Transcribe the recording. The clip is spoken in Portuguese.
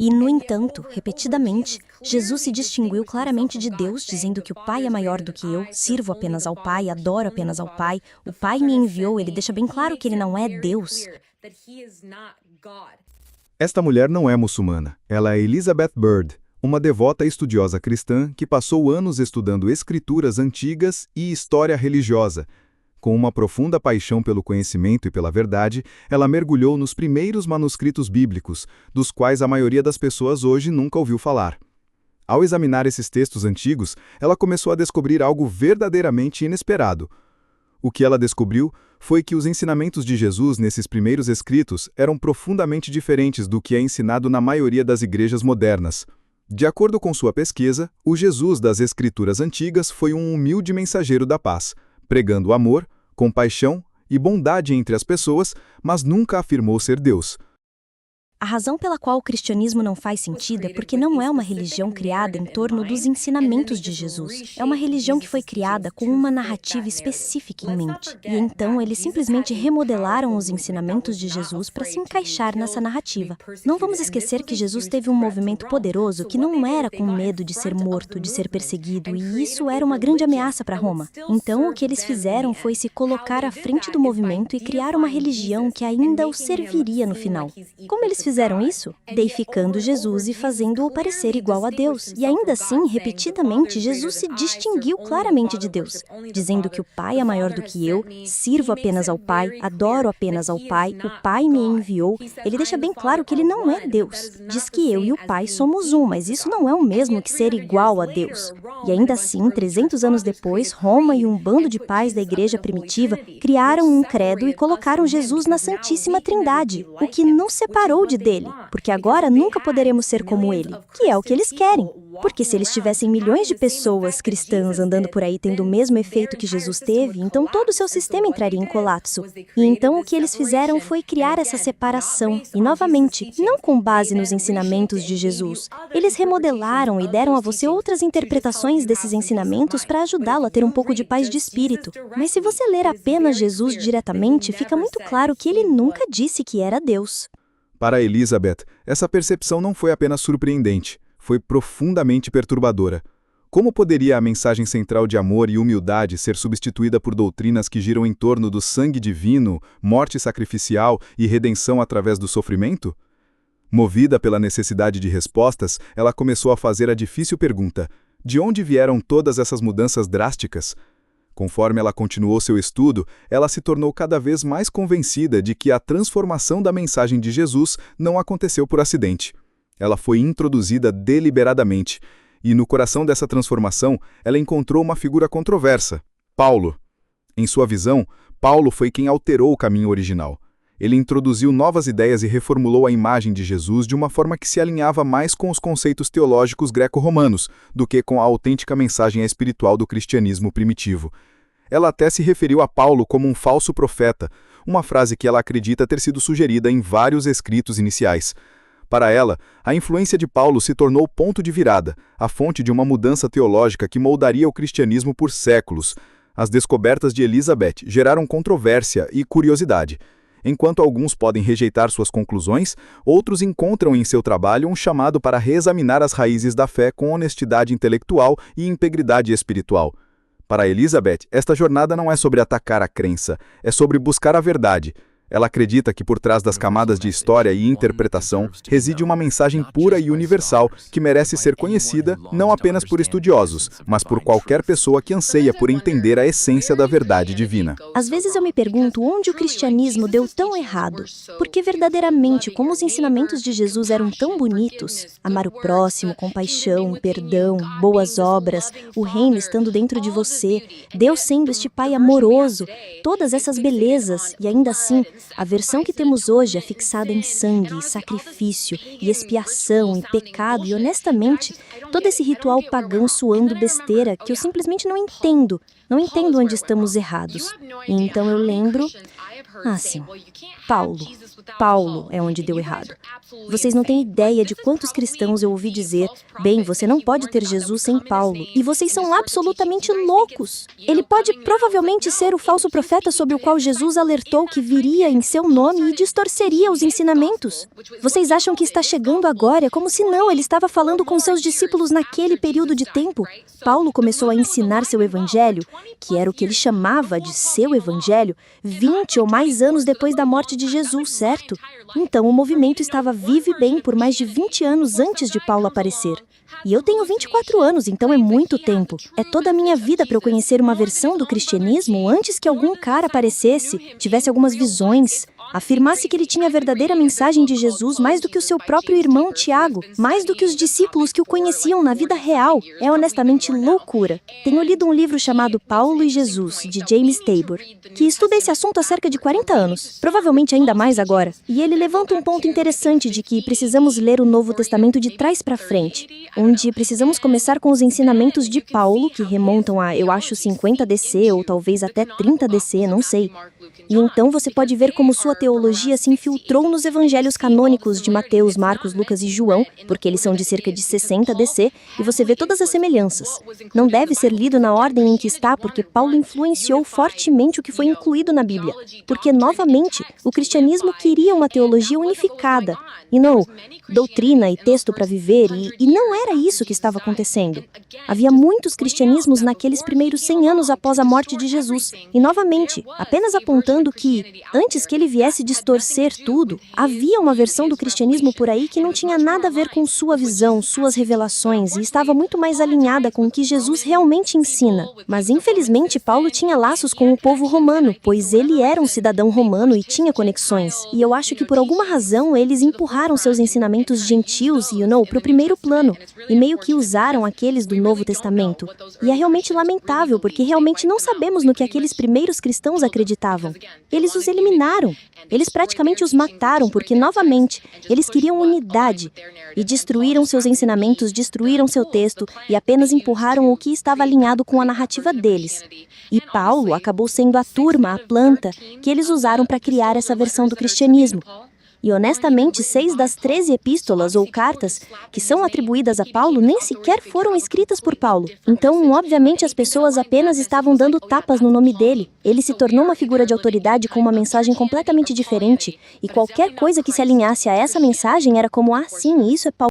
E, no entanto, repetidamente, Jesus se distinguiu claramente de Deus, dizendo que o Pai é maior do que eu, sirvo apenas ao Pai, adoro apenas ao Pai, o Pai me enviou, ele deixa bem claro que ele não é Deus. Esta mulher não é muçulmana, ela é Elizabeth Bird, uma devota estudiosa cristã que passou anos estudando escrituras antigas e história religiosa. Com uma profunda paixão pelo conhecimento e pela verdade, ela mergulhou nos primeiros manuscritos bíblicos, dos quais a maioria das pessoas hoje nunca ouviu falar. Ao examinar esses textos antigos, ela começou a descobrir algo verdadeiramente inesperado. O que ela descobriu foi que os ensinamentos de Jesus nesses primeiros escritos eram profundamente diferentes do que é ensinado na maioria das igrejas modernas. De acordo com sua pesquisa, o Jesus das Escrituras antigas foi um humilde mensageiro da paz, pregando amor, compaixão e bondade entre as pessoas, mas nunca afirmou ser Deus. A razão pela qual o cristianismo não faz sentido é porque não é uma religião criada em torno dos ensinamentos de Jesus. É uma religião que foi criada com uma narrativa específica em mente. E então eles simplesmente remodelaram os ensinamentos de Jesus para se encaixar nessa narrativa. Não vamos esquecer que Jesus teve um movimento poderoso que não era com medo de ser morto, de ser perseguido, e isso era uma grande ameaça para Roma. Então o que eles fizeram foi se colocar à frente do movimento e criar uma religião que ainda o serviria no final. Como eles fizeram isso? Deificando Jesus e fazendo-o parecer igual a Deus. E ainda assim, repetidamente, Jesus se distinguiu claramente de Deus, dizendo que o Pai é maior do que eu, sirvo apenas ao Pai, adoro apenas ao Pai, o Pai me enviou. Ele deixa bem claro que ele não é Deus. Diz que eu e o Pai somos um, mas isso não é o mesmo que ser igual a Deus. E ainda assim, 300 anos depois, Roma e um bando de pais da igreja primitiva criaram um credo e colocaram Jesus na Santíssima Trindade, o que não separou de dele, porque agora nunca poderemos ser como ele, que é o que eles querem. Porque se eles tivessem milhões de pessoas cristãs andando por aí tendo o mesmo efeito que Jesus teve, então todo o seu sistema entraria em colapso. E então o que eles fizeram foi criar essa separação, e novamente, não com base nos ensinamentos de Jesus. Eles remodelaram e deram a você outras interpretações desses ensinamentos para ajudá-lo a ter um pouco de paz de espírito. Mas se você ler apenas Jesus diretamente, fica muito claro que ele nunca disse que era Deus. Para Elizabeth, essa percepção não foi apenas surpreendente, foi profundamente perturbadora. Como poderia a mensagem central de amor e humildade ser substituída por doutrinas que giram em torno do sangue divino, morte sacrificial e redenção através do sofrimento? Movida pela necessidade de respostas, ela começou a fazer a difícil pergunta: de onde vieram todas essas mudanças drásticas? Conforme ela continuou seu estudo, ela se tornou cada vez mais convencida de que a transformação da mensagem de Jesus não aconteceu por acidente. Ela foi introduzida deliberadamente, e no coração dessa transformação, ela encontrou uma figura controversa: Paulo. Em sua visão, Paulo foi quem alterou o caminho original. Ele introduziu novas ideias e reformulou a imagem de Jesus de uma forma que se alinhava mais com os conceitos teológicos greco-romanos do que com a autêntica mensagem espiritual do cristianismo primitivo. Ela até se referiu a Paulo como um falso profeta, uma frase que ela acredita ter sido sugerida em vários escritos iniciais. Para ela, a influência de Paulo se tornou o ponto de virada, a fonte de uma mudança teológica que moldaria o cristianismo por séculos. As descobertas de Elizabeth geraram controvérsia e curiosidade. Enquanto alguns podem rejeitar suas conclusões, outros encontram em seu trabalho um chamado para reexaminar as raízes da fé com honestidade intelectual e integridade espiritual. Para Elizabeth, esta jornada não é sobre atacar a crença, é sobre buscar a verdade. Ela acredita que por trás das camadas de história e interpretação reside uma mensagem pura e universal que merece ser conhecida não apenas por estudiosos, mas por qualquer pessoa que anseia por entender a essência da verdade divina. Às vezes eu me pergunto onde o cristianismo deu tão errado. Porque verdadeiramente, como os ensinamentos de Jesus eram tão bonitos, amar o próximo, compaixão, perdão, boas obras, o reino estando dentro de você, Deus sendo este Pai amoroso, todas essas belezas, e ainda assim, a versão que temos hoje é fixada em sangue, sacrifício, e expiação, e pecado, e honestamente, todo esse ritual pagão soando besteira que eu simplesmente não entendo onde estamos errados. E então eu lembro Ah, sim. Paulo é onde deu errado. Vocês não têm ideia de quantos cristãos eu ouvi dizer: bem, você não pode ter Jesus sem Paulo, e vocês são absolutamente loucos. Ele pode provavelmente ser o falso profeta sobre o qual Jesus alertou que viria em seu nome e distorceria os ensinamentos. Vocês acham que está chegando agora, como se não, ele estava falando com seus discípulos naquele período de tempo. Paulo começou a ensinar seu evangelho, que era o que ele chamava de seu evangelho, 20 ou mais anos depois da morte de Jesus, certo? Então o movimento estava vivo e bem por mais de 20 anos antes de Paulo aparecer. E eu tenho 24 anos, então é muito tempo. É toda a minha vida para eu conhecer uma versão do cristianismo antes que algum cara aparecesse, tivesse algumas visões, afirmasse que ele tinha a verdadeira mensagem de Jesus mais do que o seu próprio irmão Tiago, mais do que os discípulos que o conheciam na vida real. É honestamente loucura. Tenho lido um livro chamado Paulo e Jesus, de James Tabor, que estuda esse assunto há cerca de 40 anos, provavelmente ainda mais agora. E ele levanta um ponto interessante de que precisamos ler o Novo Testamento de trás para frente, onde precisamos começar com os ensinamentos de Paulo, que remontam a, eu acho, 50 DC ou talvez até 30 DC, não sei. E então você pode ver como sua teologia se infiltrou nos evangelhos canônicos de Mateus, Marcos, Lucas e João, porque eles são de cerca de 60 DC, e você vê todas as semelhanças. Não deve ser lido na ordem em que está, porque Paulo influenciou fortemente o que foi incluído na Bíblia. Porque, novamente, o cristianismo queria uma teologia unificada, e não doutrina e texto para viver, e não era isso que estava acontecendo. Havia muitos cristianismos naqueles primeiros 100 anos após a morte de Jesus, e, novamente, apenas apontando que, antes que ele viesse distorcer tudo, havia uma versão do cristianismo por aí que não tinha nada a ver com sua visão, suas revelações, e estava muito mais alinhada com o que Jesus realmente ensina. Mas, infelizmente, Paulo tinha laços com o povo romano, pois ele era um cidadão romano e tinha conexões. E eu acho que, por alguma razão, eles empurraram seus ensinamentos gentios, para o primeiro plano, e meio que usaram aqueles do Novo Testamento. E é realmente lamentável, porque realmente não sabemos no que aqueles primeiros cristãos acreditavam. Eles os eliminaram. Eles praticamente os mataram, porque, novamente, eles queriam unidade. E destruíram seus ensinamentos, destruíram seu texto, e apenas empurraram o que estava alinhado com a narrativa deles. E Paulo acabou sendo a turma, a planta, que eles usaram para criar essa versão do cristianismo. E, honestamente, 6 das 13 epístolas ou cartas que são atribuídas a Paulo nem sequer foram escritas por Paulo. Então, obviamente, as pessoas apenas estavam dando tapas no nome dele. Ele se tornou uma figura de autoridade com uma mensagem completamente diferente, e qualquer coisa que se alinhasse a essa mensagem era como, sim, isso é Paulo.